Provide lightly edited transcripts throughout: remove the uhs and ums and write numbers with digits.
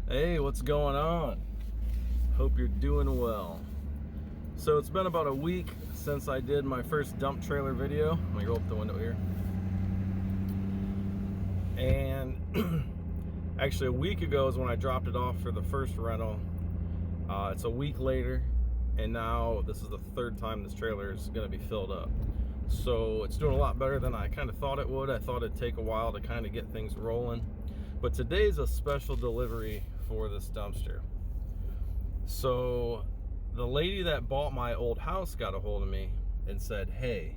Hey, what's going on? Hope you're doing well. So it's been about a week since I did my first dump trailer video. Let me roll up the window here. And actually a week ago is when I dropped it off for the first rental. It's a week later, and now this is the third time this trailer is going to be filled up. So it's doing a lot better than I kind of thought it would. I thought it'd take a while to kind of get things rolling. But today's a special delivery for this dumpster. So the lady that bought my old house got a hold of me and said, hey,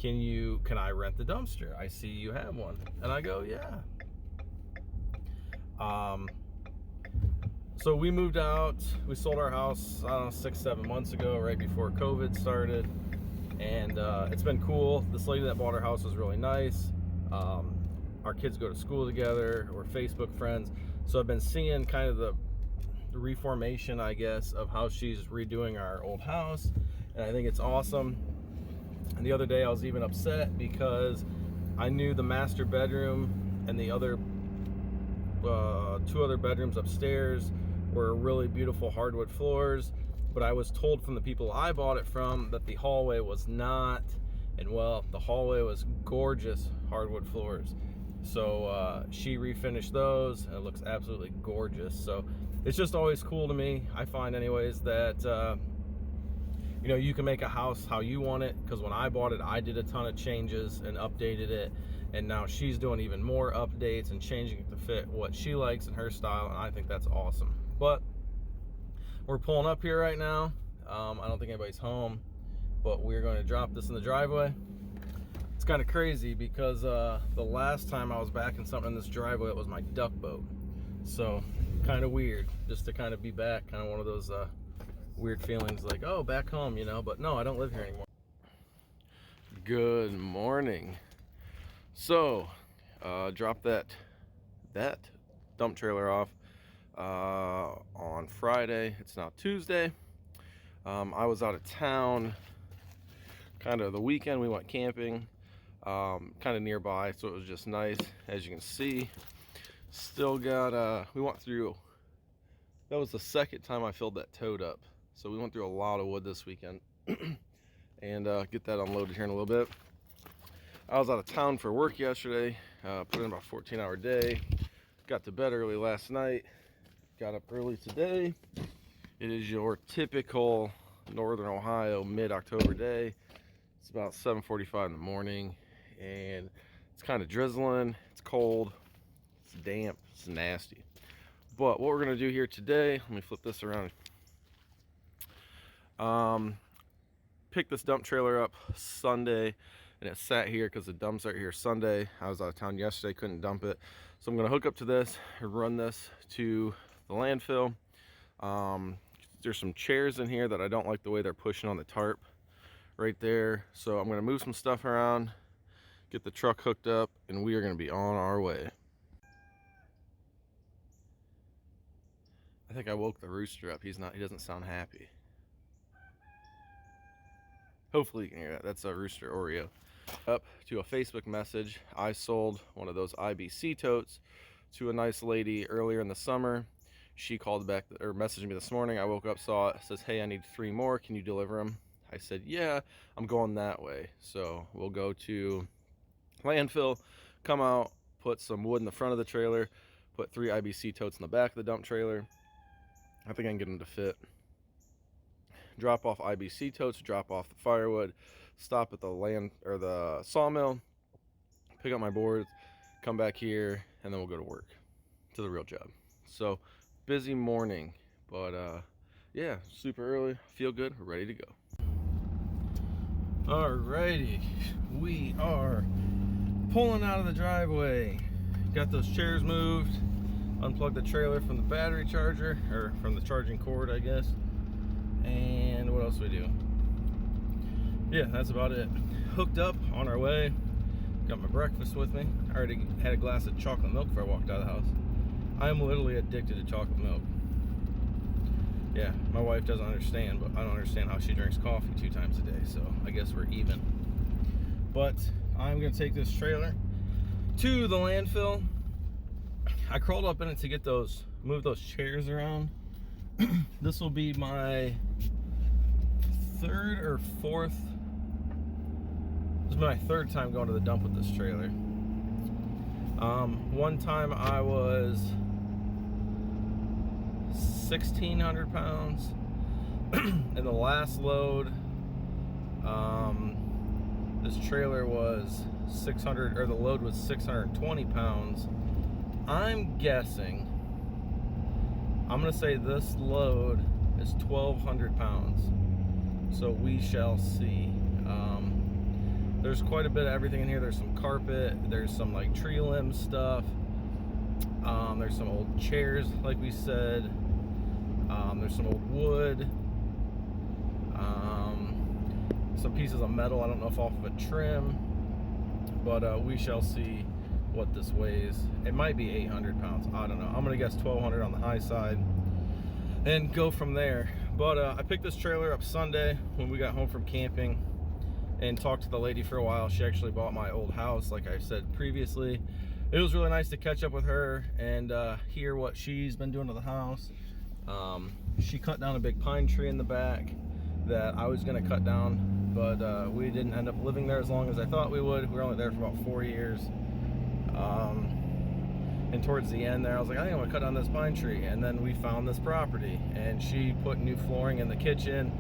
can I rent the dumpster? I see you have one. And I go, yeah. So we moved out, we sold our house, I don't know, 6-7 months ago, right before COVID started. And it's been cool. This lady that bought our house was really nice. Our kids go to school together. We're Facebook friends. So I've been seeing kind of the reformation, I guess, of how she's redoing our old house. And I think it's awesome. And the other day I was even upset because I knew the master bedroom and the other two other bedrooms upstairs were really beautiful hardwood floors, but I was told from the people I bought it from that the hallway was not. And well, the hallway was gorgeous hardwood floors. So she refinished those and it looks absolutely gorgeous. So it's just always cool to me, I find anyways, that you know, you can make a house how you want it. Because when I bought it, I did a ton of changes and updated it, and now she's doing even more updates and changing it to fit what she likes and her style, and I think that's awesome. But we're pulling up here right now. I don't think anybody's home, but we're going to drop this in the driveway. It's kind of crazy because the last time I was backing something in this driveway, it was my duck boat. So kind of weird just to kind of be back, kind of one of those weird feelings like, oh, back home, you know. But no, I don't live here anymore. Good morning. So dropped that dump trailer off on Friday. It's now Tuesday. I was out of town kind of the weekend. We went camping kind of nearby, so it was just nice. As you can see, still got we went through, that was the second time I filled that tote up, so we went through a lot of wood this weekend. And get that unloaded here in a little bit. I was out of town for work yesterday, put in about a 14-hour day, got to bed early last night, got up early today. It is your typical Northern Ohio mid-October day. It's about 7:45 in the morning, and it's kind of drizzling, it's cold, it's damp, it's nasty. But what we're gonna do here today, let me flip this around. Picked this dump trailer up Sunday, and it sat here because the dumps are here Sunday. I was out of town yesterday, couldn't dump it. So I'm gonna hook up to this and run this to the landfill. There's some chairs in here that I don't like the way they're pushing on the tarp right there. So I'm gonna move some stuff around, get the truck hooked up, and we are gonna be on our way. I think I woke the rooster up. He doesn't sound happy. Hopefully you can hear that. That's a rooster Oreo. Up to a Facebook message. I sold one of those IBC totes to a nice lady earlier in the summer. She called back or messaged me this morning. I woke up, saw it, says, hey, I need 3 more. Can you deliver them? I said, yeah, I'm going that way. So we'll go to landfill, come out, put some wood in the front of the trailer, put 3 IBC totes in the back of the dump trailer. I think I can get them to fit. Drop off IBC totes, drop off the firewood, stop at the sawmill, pick up my boards, come back here, and then we'll go to work, to the real job. So busy morning, but yeah, super early, feel good, we're ready to go. Alrighty, we are pulling out of the driveway. Got those chairs moved, unplugged the trailer from the battery charger, or from the charging cord, I guess. And what else do we do? Yeah, that's about it. Hooked up, on our way. Got my breakfast with me. I already had a glass of chocolate milk before I walked out of the house. I'm literally addicted to chocolate milk. Yeah, my wife doesn't understand, but I don't understand how she drinks coffee 2 times a day, so I guess we're even. But I'm gonna take this trailer to the landfill. I crawled up in it to get those move those chairs around. This will be my third or fourth. This is my third time going to the dump with this trailer. One time I was 1,600 pounds, and the last load, this trailer was 600, or the load was 620 pounds. I'm guessing, I'm gonna say this load is 1,200 pounds. So we shall see. There's quite a bit of everything in here. There's some carpet, there's some like tree limb stuff, there's some old chairs like we said, there's some old wood, some pieces of metal, I don't know if off of a trim, but we shall see what this weighs. It might be 800 pounds, I don't know. I'm gonna guess 1,200 on the high side and go from there. But I picked this trailer up Sunday when we got home from camping and talked to the lady for a while. She actually bought my old house, like I said previously. It was really nice to catch up with her and hear what she's been doing to the house. She cut down a big pine tree in the back that I was gonna cut down, but we didn't end up living there as long as I thought we would. We were only there for about 4 years. And towards the end there, I was like, I think I'm gonna cut down this pine tree. And then we found this property and she put new flooring in the kitchen.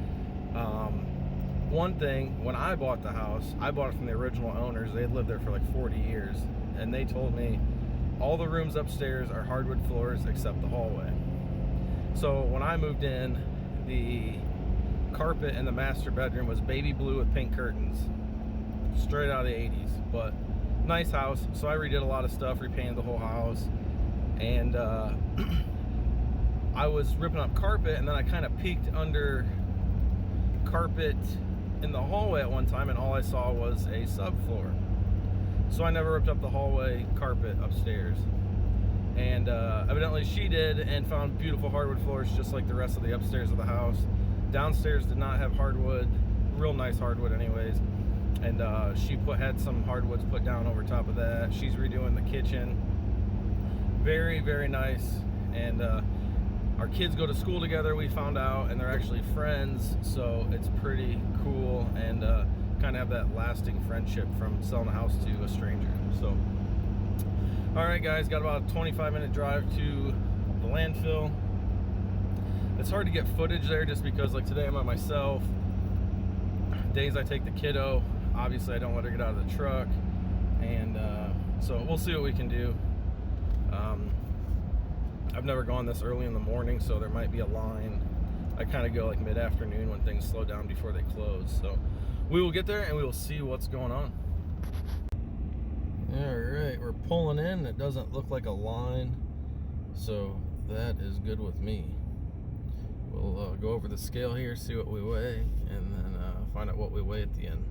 One thing, when I bought the house, I bought it from the original owners. They had lived there for like 40 years. And they told me all the rooms upstairs are hardwood floors except the hallway. So when I moved in, the carpet in the master bedroom was baby blue with pink curtains. Straight out of the 80s, but nice house. So I redid a lot of stuff, repainted the whole house. And I was ripping up carpet, and then I kind of peeked under carpet in the hallway at one time, and all I saw was a subfloor. So I never ripped up the hallway carpet upstairs. And evidently she did, and found beautiful hardwood floors just like the rest of the upstairs of the house. Downstairs did not have hardwood, real nice hardwood anyways. And she had some hardwoods put down over top of that. She's redoing the kitchen. Very, very nice. And our kids go to school together, we found out, and they're actually friends, so it's pretty cool, and kind of have that lasting friendship from selling a house to a stranger. So, all right, guys, got about a 25-minute drive to the landfill. It's hard to get footage there just because, like, today I'm by myself. Days I take the kiddo, obviously I don't let her get out of the truck, and so we'll see what we can do. I've never gone this early in the morning, so there might be a line. I kind of go like mid-afternoon when things slow down before they close. So we will get there and we will see what's going on. All right, we're pulling in. It doesn't look like a line, so that is good with me. We'll go over the scale here, see what we weigh, and then find out what we weigh at the end.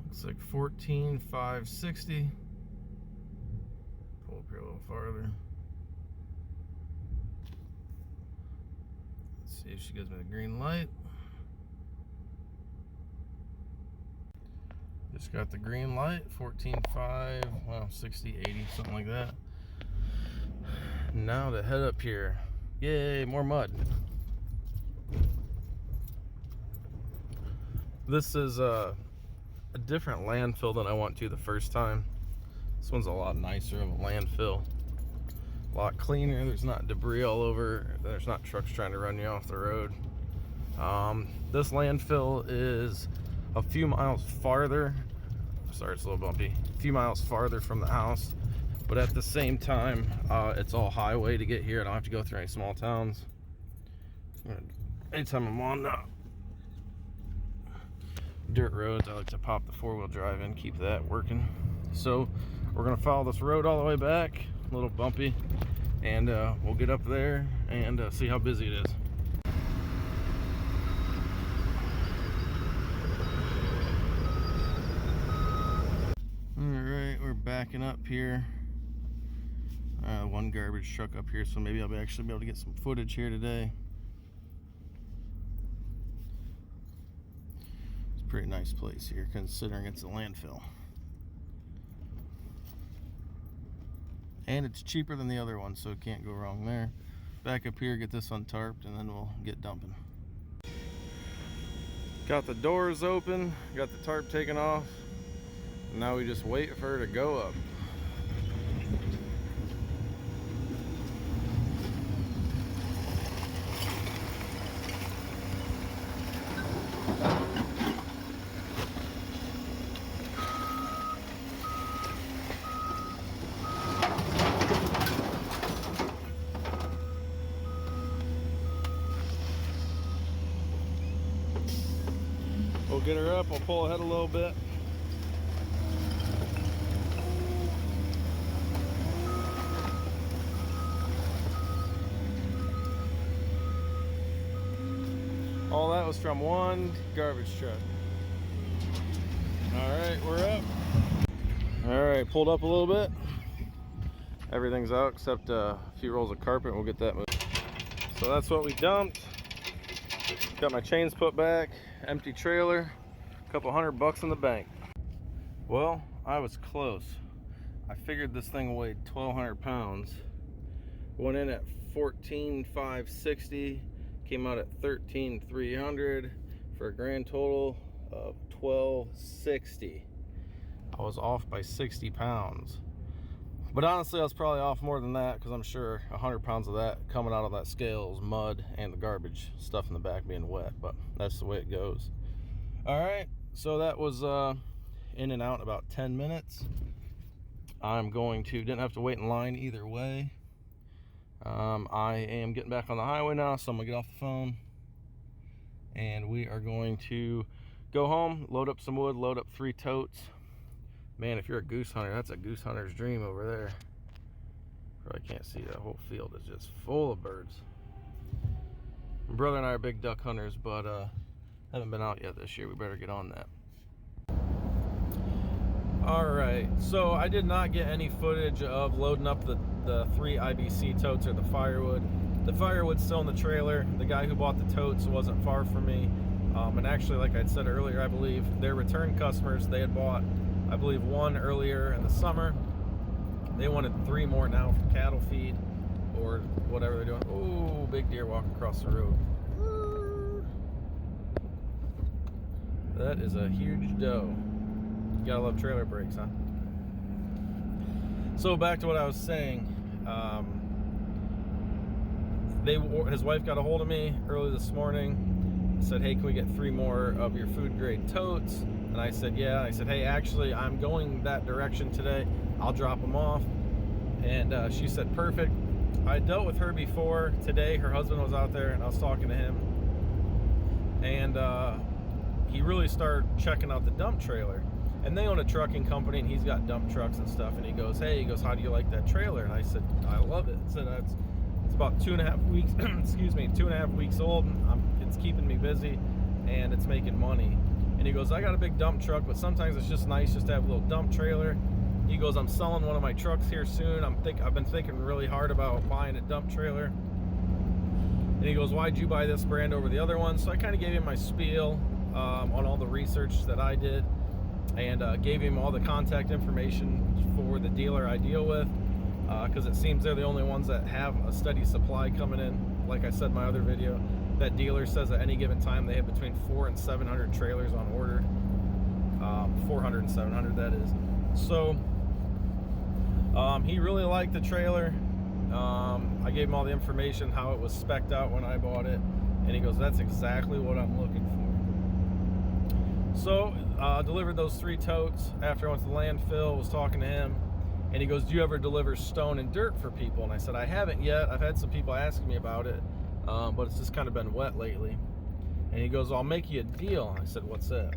Looks like 14,560. Pull up here a little farther. Let's see if she gives me the green light. Just got the green light. 14,5, well, 60, 80, something like that. Now to head up here. Yay, more mud. This is a different landfill than I went to the first time. This one's a lot nicer of a landfill. A lot cleaner. There's not debris all over. There's not trucks trying to run you off the road. This landfill is a few miles farther. Sorry, it's a little bumpy. A few miles farther from the house, but at the same time, it's all highway to get here. I don't have to go through any small towns. Anytime I'm on dirt roads, I like to pop the four-wheel drive in, keep that working. So we're gonna follow this road all the way back, a little bumpy, and we'll get up there and see how busy it is. Alright, we're backing up here. One garbage truck up here, so maybe I'll actually be able to get some footage here today. Pretty nice place here considering it's a landfill. And it's cheaper than the other one, so it can't go wrong there. Back up here, get this untarped, and then we'll get dumping. Got the doors open, got the tarp taken off. Now we just wait for her to go up. We'll get her up, we'll pull ahead a little bit. All that was from one garbage truck. All right, we're up. All right, pulled up a little bit. Everything's out except a few rolls of carpet. We'll get that moved. So that's what we dumped. Got my chains put back, empty trailer, a couple $100 in the bank. Well, I was close. I figured this thing weighed 1,200 pounds. Went in at 14,560, came out at 13,300 for a grand total of 1,260. I was off by 60 pounds. But honestly, I was probably off more than that because I'm sure 100 pounds of that coming out of that scale is mud and the garbage stuff in the back being wet, but that's the way it goes. All right, so that was in and out in about 10 minutes. I'm going to, didn't have to wait in line either way. I am getting back on the highway now, so I'm gonna get off the phone and we are going to go home, load up some wood, load up 3 totes. Man, if you're a goose hunter, that's a goose hunter's dream over there. Probably can't see, that whole field is just full of birds. My brother and I are big duck hunters, but haven't been out yet this year. We better get on that. All right, so I did not get any footage of loading up the 3 IBC totes or the firewood. The firewood's still in the trailer. The guy who bought the totes wasn't far from me. And actually, like I'd said earlier, I believe they're return customers. They had bought, I believe, 1 earlier in the summer. They wanted 3 more now for cattle feed or whatever they're doing. Oh, big deer walking across the road. That is a huge doe. You gotta love trailer brakes, huh? So back to what I was saying. His wife got a hold of me early this morning. Said, hey, can we get 3 more of your food grade totes? And I said, yeah. I said, hey, actually, I'm going that direction today. I'll drop them off. And she said, perfect. I dealt with her before. Today, her husband was out there, and I was talking to him. And he really started checking out the dump trailer. And they own a trucking company, and he's got dump trucks and stuff. And he goes, hey, how do you like that trailer? And I said, I love it. I said, it's about 2.5 weeks, excuse me, 2.5 weeks old. It's keeping me busy, and it's making money. And he goes, I got a big dump truck, but sometimes it's just nice just to have a little dump trailer. He goes, I'm selling one of my trucks here soon. I've been thinking really hard about buying a dump trailer. And he goes, why'd you buy this brand over the other one? So I kind of gave him my spiel on all the research that I did, and gave him all the contact information for the dealer I deal with, because it seems they're the only ones that have a steady supply coming in. Like I said in my other video, that dealer says at any given time they have between 400 and 700 trailers on order. 400 and 700, that is. So he really liked the trailer. I gave him all the information, how it was spec'd out when I bought it, and he goes, that's exactly what I'm looking for. So delivered those 3 totes after I went to the landfill, was talking to him, and he goes, do you ever deliver stone and dirt for people? And I said, I haven't yet. I've had some people asking me about it, but it's just kind of been wet lately. And he goes, I'll make you a deal. I said, what's that?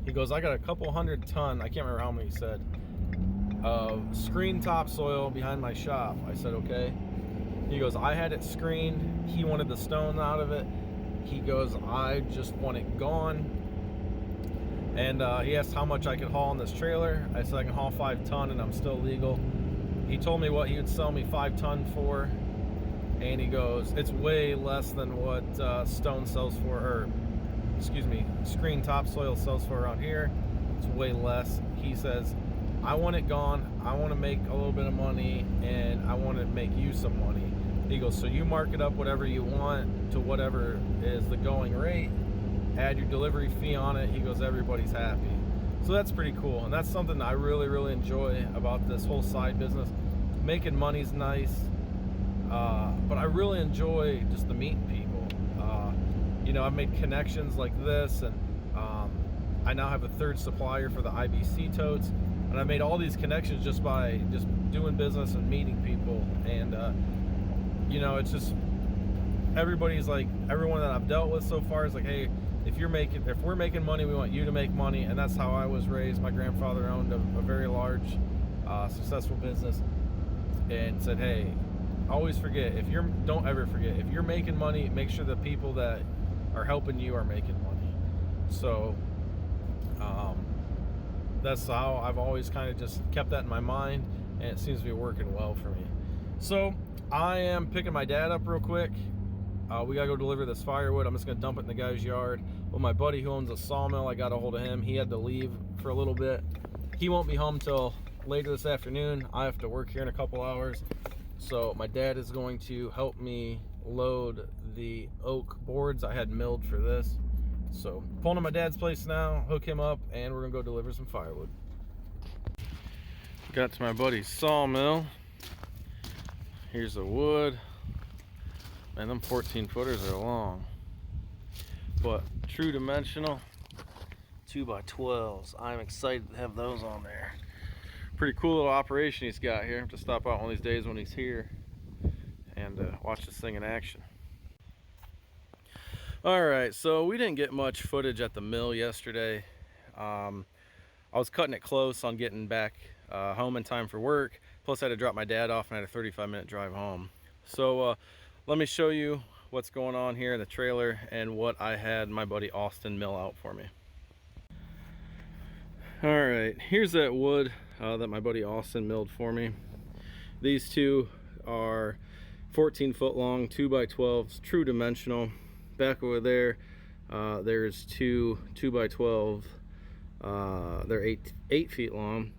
He goes, I got a couple 100 ton, I can't remember how many he said, of screened topsoil behind my shop. I said, okay. He goes, I had it screened. He wanted the stone out of it. He goes, I just want it gone. And he asked how much I could haul in this trailer. I said I can haul 5 ton and I'm still legal. He told me what he would sell me 5 ton for. And he goes, it's way less than what stone sells for, or screen topsoil sells for around here. It's way less. He says, I want it gone. I want to make a little bit of money, and I want to make you some money. He goes, so you mark it up whatever you want to whatever is the going rate, add your delivery fee on it. He goes, everybody's happy. So that's pretty cool, and that's something I really, really enjoy about this whole side business. Making money's nice, but I really enjoy just the meeting people. I've made connections like this, and I now have a third supplier for the IBC totes, and I made all these connections just by just doing business and meeting people. And it's just, everybody's like, everyone that I've dealt with so far is like, hey, if we're making money, we want you to make money. And that's how I was raised. My grandfather owned a very large, successful business, and said, hey, don't ever forget, if you're making money, make sure the people that are helping you are making money. So that's how I've always kind of just kept that in my mind, and it seems to be working well for me. So I am picking my dad up real quick. We gotta go deliver this firewood. I'm just gonna dump it in the guy's yard. Well, my buddy who owns a sawmill, I got a hold of him. He had to leave for a little bit. He won't be home till later this afternoon. I have to work here in a couple hours. So my dad is going to help me load the oak boards I had milled for this. So pulling to my dad's place now, hook him up, and we're gonna go deliver some firewood. Got to my buddy's sawmill. Here's the wood. Man, them 14 footers are long, but true dimensional 2x12s. I'm excited to have those on there. Pretty cool little operation he's got here. I have to stop out one of these days when he's here and watch this thing in action. Alright, so we didn't get much footage at the mill yesterday. I was cutting it close on getting back home in time for work. Plus I had to drop my dad off and I had a 35-minute drive home. So let me show you what's going on here in the trailer and what I had my buddy Austin mill out for me. Alright, here's that wood that my buddy Austin milled for me. These two are 14 foot long 2x12s, true dimensional. Back over there, there's two 2x12. They're 8 feet long,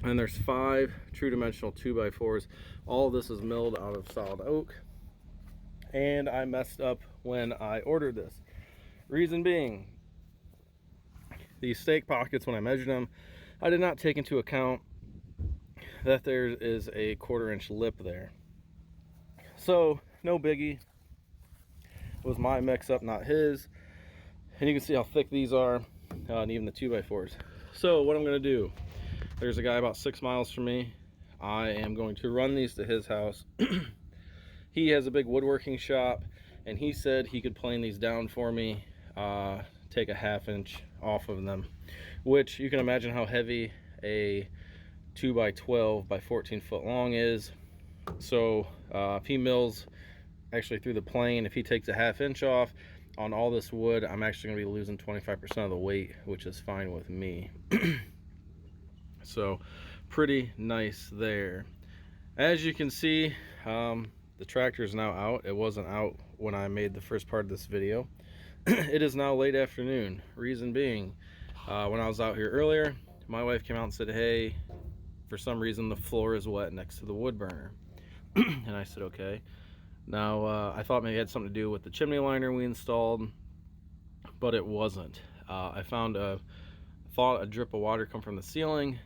and there's 5 true dimensional 2x4s. All of this is milled out of solid oak, and I messed up when I ordered this. Reason being, these stake pockets, when I measured them, I did not take into account that there is a 1/4 inch lip there. So no biggie. It was my mix up, not his. And you can see how thick these are, and even the 2x4s. So what I'm gonna do, there's a guy about 6 miles from me. I am going to run these to his house. He has a big woodworking shop, and he said he could plane these down for me, take a 1/2 inch off of them, which you can imagine how heavy a 2x12 by 14 foot long is. So if he mills actually through the plane, if he takes a 1/2 inch off on all this wood, I'm actually going to be losing 25% of the weight, which is fine with me. So pretty nice there. As you can see, the tractor is now out. It wasn't out when I made the first part of this video. It is now late afternoon. Reason being, when I was out here earlier, my wife came out and said, hey, for some reason the floor is wet next to the wood burner. And I said, okay. Now I thought maybe it had something to do with the chimney liner we installed, but it wasn't. I thought a drip of water come from the ceiling.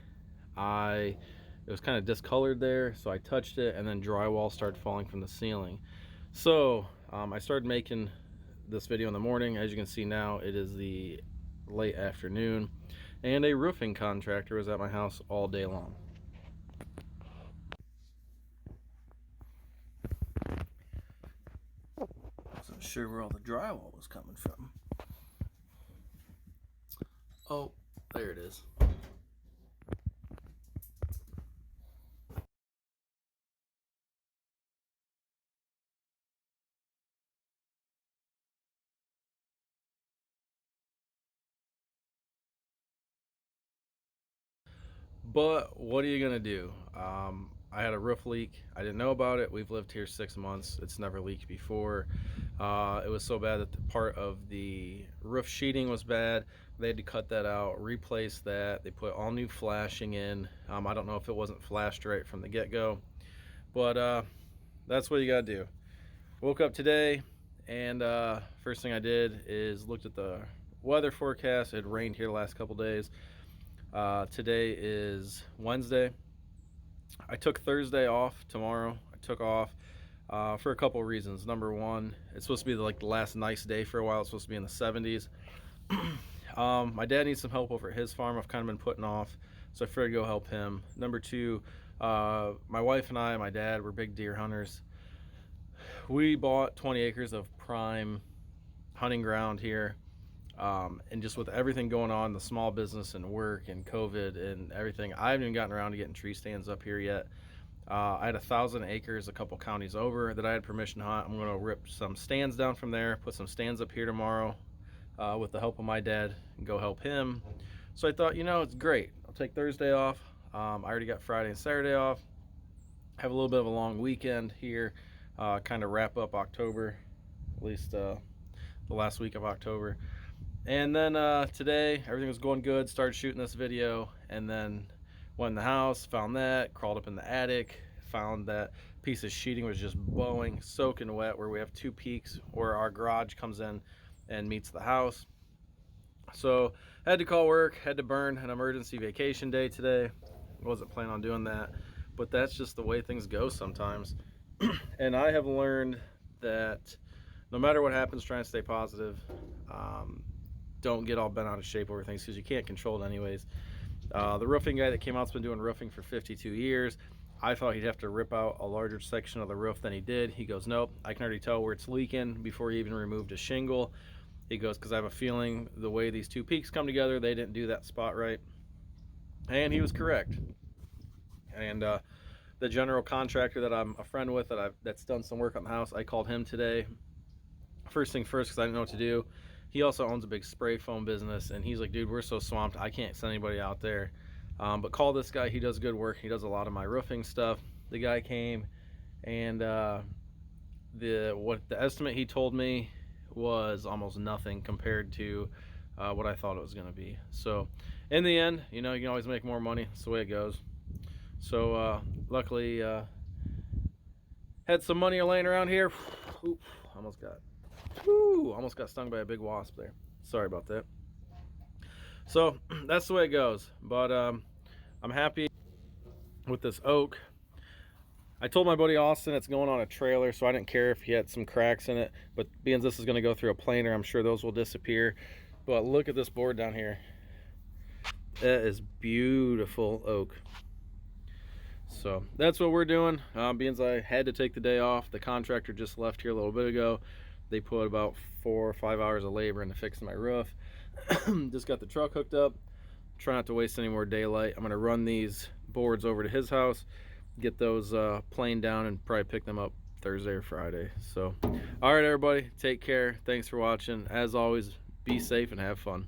It was kind of discolored there, so I touched it, and then drywall started falling from the ceiling. So I started making this video in the morning. As you can see now, it is the late afternoon, and a roofing contractor was at my house all day long. Wasn't sure where all the drywall was coming from. Oh, there it is. But what are you gonna do? I had a roof leak. I didn't know about it. We've lived here 6 months. It's never leaked before. It was so bad that the part of the roof sheeting was bad. They had to cut that out, replace that. They put all new flashing in. I don't know if it wasn't flashed right from the get-go, but that's what you gotta do. Woke up today, and first thing I did is looked at the weather forecast. It had rained here the last couple days. Today is Wednesday. I took Thursday off. Tomorrow I took off for a couple of reasons. Number one, it's supposed to be the last nice day for a while. It's supposed to be in the 70s. My dad needs some help over at his farm. I've kind of been putting off, so I figured I'd go help him. Number two, my wife and I, my dad, we're big deer hunters. We bought 20 acres of prime hunting ground here. And just with everything going on, the small business and work and COVID and everything, I haven't even gotten around to getting tree stands up here yet. I had 1,000 acres a couple counties over that I had permission to hunt. I'm going to rip some stands down from there, put some stands up here tomorrow with the help of my dad, and go help him. So I thought, it's great. I'll take Thursday off. I already got Friday and Saturday off. Have a little bit of a long weekend here, kind of wrap up October, at least the last week of October. And then today, everything was going good, started shooting this video, and then went in the house, found that, crawled up in the attic, found that piece of sheeting was just blowing, soaking wet, where we have two peaks where our garage comes in and meets the house. So I had to call work, had to burn an emergency vacation day today. Wasn't planning on doing that, but that's just the way things go sometimes. And I have learned that no matter what happens, try and stay positive. Don't get all bent out of shape over things, because you can't control it anyways. The roofing guy that came out's been doing roofing for 52 years. I thought he'd have to rip out a larger section of the roof than he did. He goes, nope, I can already tell where it's leaking before he even removed a shingle. He goes, because I have a feeling the way these two peaks come together, they didn't do that spot right. And he was correct. And the general contractor that I'm a friend with that's done some work on the house, I called him today. First thing first, because I didn't know what to do. He also owns a big spray foam business, and he's like, dude, we're so swamped, I can't send anybody out there. But call this guy, he does good work. He does a lot of my roofing stuff. The guy came, and the estimate he told me was almost nothing compared to what I thought it was going to be. So in the end, you can always make more money. That's the way it goes. So luckily, had some money laying around here. Oop, almost got stung by a big wasp there. Sorry about that. So that's the way it goes. But I'm happy with this oak. I told my buddy Austin it's going on a trailer, so I didn't care if he had some cracks in it. But being this is going to go through a planer, I'm sure those will disappear. But look at this board down here. That is beautiful oak. So that's what we're doing. Being I had to take the day off, the contractor just left here a little bit ago. They put about 4 or 5 hours of labor into fixing my roof. Just got the truck hooked up. Try not to waste any more daylight. I'm going to run these boards over to his house, get those planed down, and probably pick them up Thursday or Friday. So all right, everybody, take care. Thanks for watching. As always, be safe and have fun.